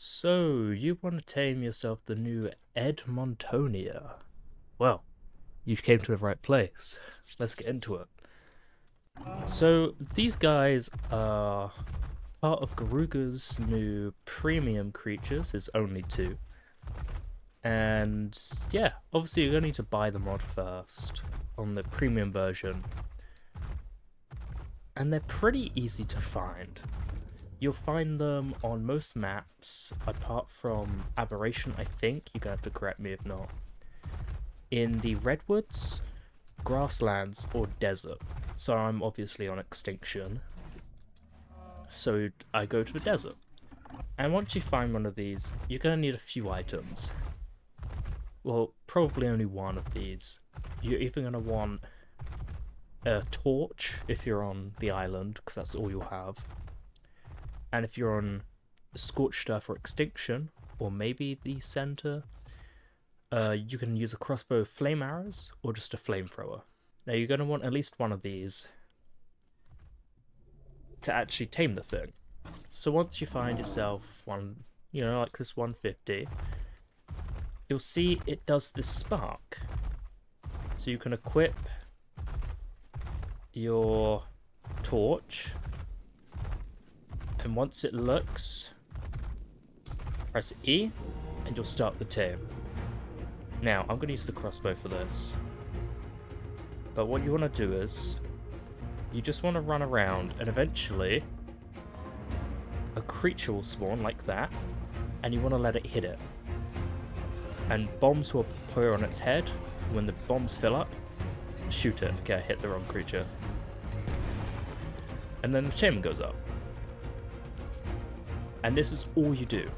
So, you want to tame yourself the new Edmontonia? Well, you came to the right place. Let's get into it. So, these guys are part of Garuga's new premium creatures, is only two. And yeah, obviously you're going to need to buy the mod first on the premium version. And they're pretty easy to find. You'll find them on most maps, apart from Aberration, I think. You're going to have to correct me if not. In the Redwoods, Grasslands, or Desert. So I'm obviously on Extinction. So I go to the Desert. And once you find one of these, you're going to need a few items. Well, probably only one of these. You're either going to want a torch if you're on the island, because that's all you'll have. And if you're on Scorched Earth or Extinction, or maybe the center, you can use a crossbow of flame arrows or just a flamethrower. Now you're going to want at least one of these to actually tame the thing. So once you find yourself one, like this 150, you'll see it does this spark. So you can equip your torch, and once it looks, press E, and you'll start the tame. Now, I'm going to use the crossbow for this. But what you want to do is, you just want to run around, and eventually, a creature will spawn like that, and you want to let it hit it. And bombs will appear on its head. When the bombs fill up, shoot it. Okay, I hit the wrong creature. And then the taming goes up. And this is all you do.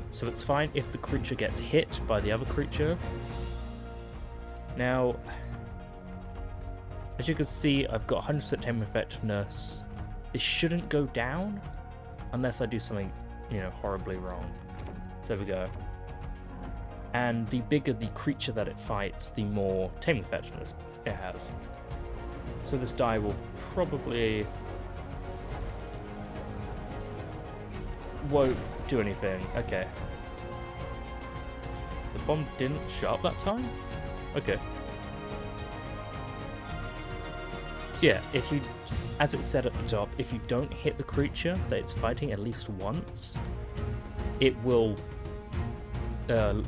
So it's fine if the creature gets hit by the other creature. Now, as you can see, I've got 100% tame effectiveness. This shouldn't go down unless I do something, horribly wrong. So there we go. And the bigger the creature that it fights, the more tame effectiveness it has. So this die will probably won't do anything. Okay. The bomb didn't shut up that time? Okay. So yeah, if you, as it said at the top, if you don't hit the creature that it's fighting at least once, it will,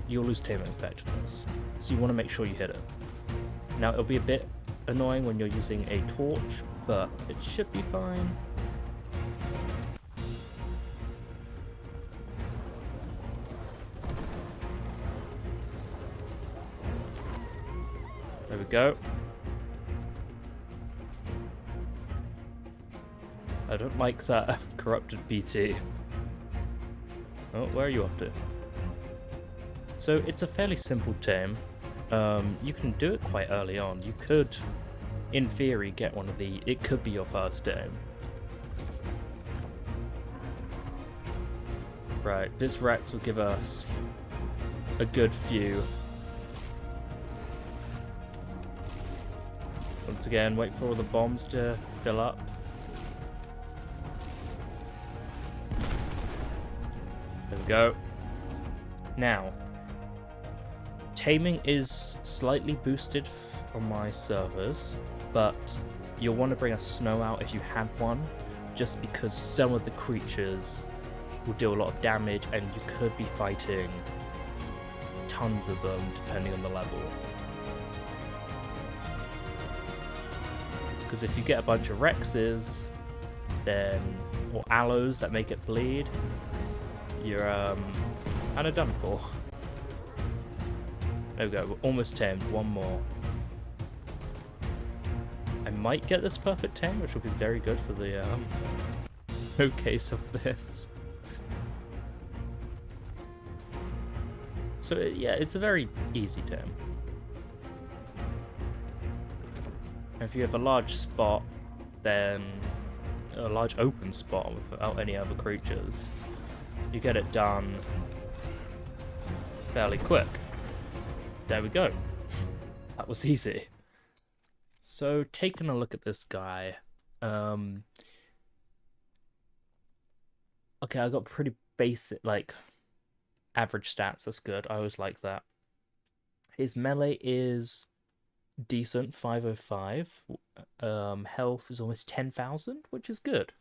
you'll lose taming effectiveness. So you want to make sure you hit it. Now it'll be a bit annoying when you're using a torch, but it should be fine. There we go. I don't like that corrupted PT. Oh, where are you off to? So it's a fairly simple tame. You can do it quite early on. You could, in theory, get one of the... It could be your first tame. Right, this Rex will give us a good few. Once again, wait for all the bombs to fill up. There we go. Now, taming is slightly boosted on my servers, but you'll want to bring a snow out if you have one, just because some of the creatures will do a lot of damage and you could be fighting tons of them depending on the level. Because if you get a bunch of Rexes, then, or aloes that make it bleed, you're kind of done for. There we go, we're almost tamed, one more. I might get this perfect tame, which will be very good for the showcase of this. So yeah, it's a very easy tame. If you have a large spot, then a large open spot without any other creatures, you get it done fairly quick. There we go. That was easy. So taking a look at this guy, okay, I got pretty basic, like, average stats. That's good. I always like that. His melee is decent, 505. Health is almost 10,000, which is good.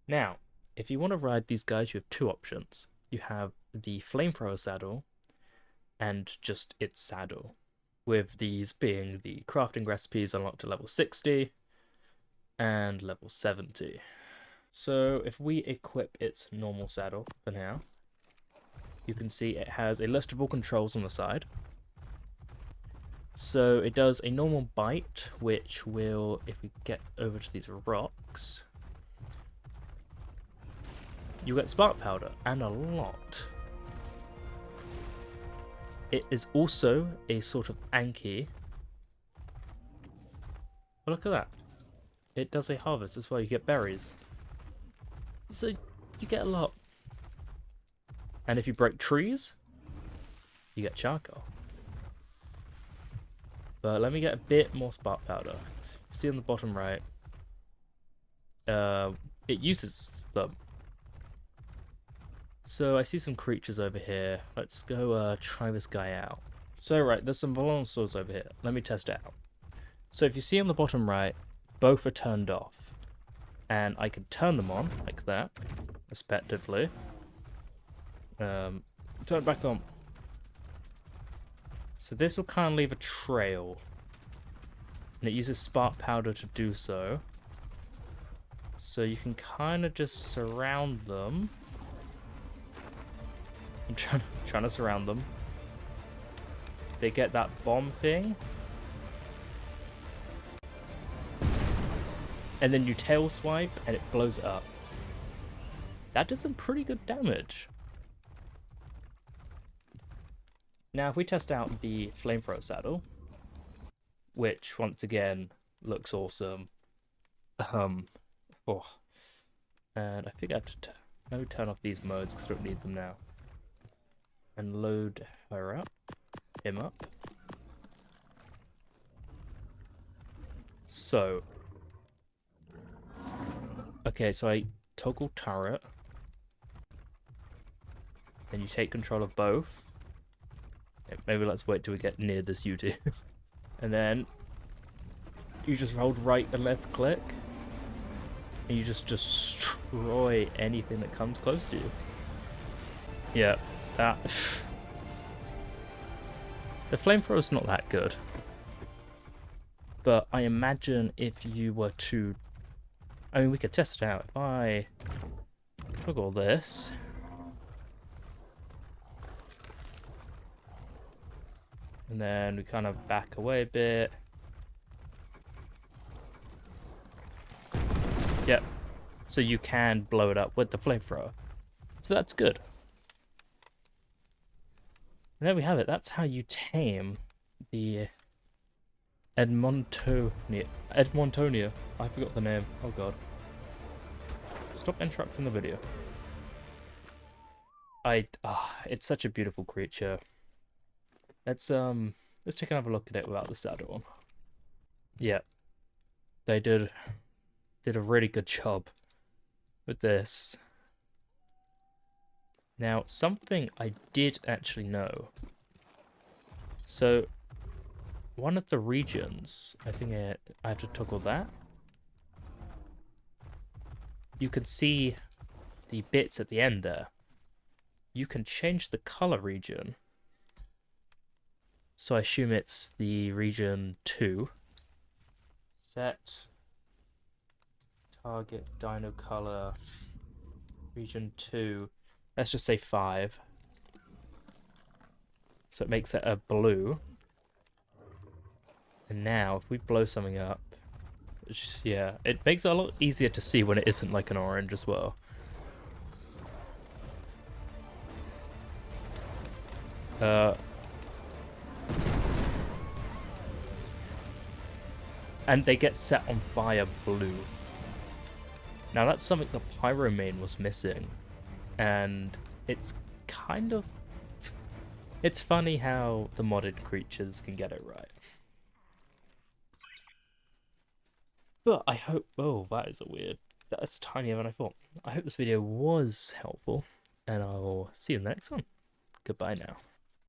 Now, if you want to ride these guys, you have two options. You have the flamethrower saddle and just its saddle, with these being the crafting recipes unlocked to level 60 and level 70. So if we equip its normal saddle for now, you can see it has a list of all controls on the side. So it does a normal bite, which will, if we get over to these rocks, you get spark powder, and a lot. It is also a sort of Anki. Oh, look at that. It does a harvest as well, you get berries. So you get a lot. And if you break trees, you get charcoal. But let me get a bit more spark powder. See on the bottom right, it uses them. So I see some creatures over here. Let's go try this guy out. So right, there's some Volanosaurs over here. Let me test it out. So if you see on the bottom right, both are turned off. And I can turn them on, like that, respectively. Turn it back on. So this will kind of leave a trail. And it uses spark powder to do so. So you can kind of just surround them. I'm trying to surround them. They get that bomb thing. And then you tail swipe and it blows it up. That does some pretty good damage. Now if we test out the flamethrower saddle, which once again looks awesome. Oh. And I think I have to let me turn off these modes because I don't need them now. And load her up, him up. So, okay, so I toggle turret. Then you take control of both. Maybe let's wait till we get near this UT. And then you just hold right and left click. And you just destroy anything that comes close to you. Yeah. That the flamethrower is not that good, but I imagine if you were to, I mean, we could test it out. If I toggle this, and then we kind of back away a bit. Yep. So you can blow it up with the flamethrower. So that's good. And there we have it. That's how you tame the Edmontonia. I forgot the name. Oh god. Stop interrupting the video. It's such a beautiful creature. Let's take another look at it without the saddle on. Yeah. They did a really good job with this. Now, something I did actually know. So, one of the regions, I think I have to toggle that. You can see the bits at the end there. You can change the color region. So I assume it's the region 2. Set target dino color region 2. Let's just say 5. So it makes it a blue. And now, if we blow something up, yeah, it makes it a lot easier to see when it isn't like an orange as well. And they get set on fire blue. Now that's something the Pyromane was missing. And it's kind of... It's funny how the modded creatures can get it right. But I hope... Oh, that is a weird That's tinier than I thought. I hope this video was helpful, and I'll see you in the next one. Goodbye now.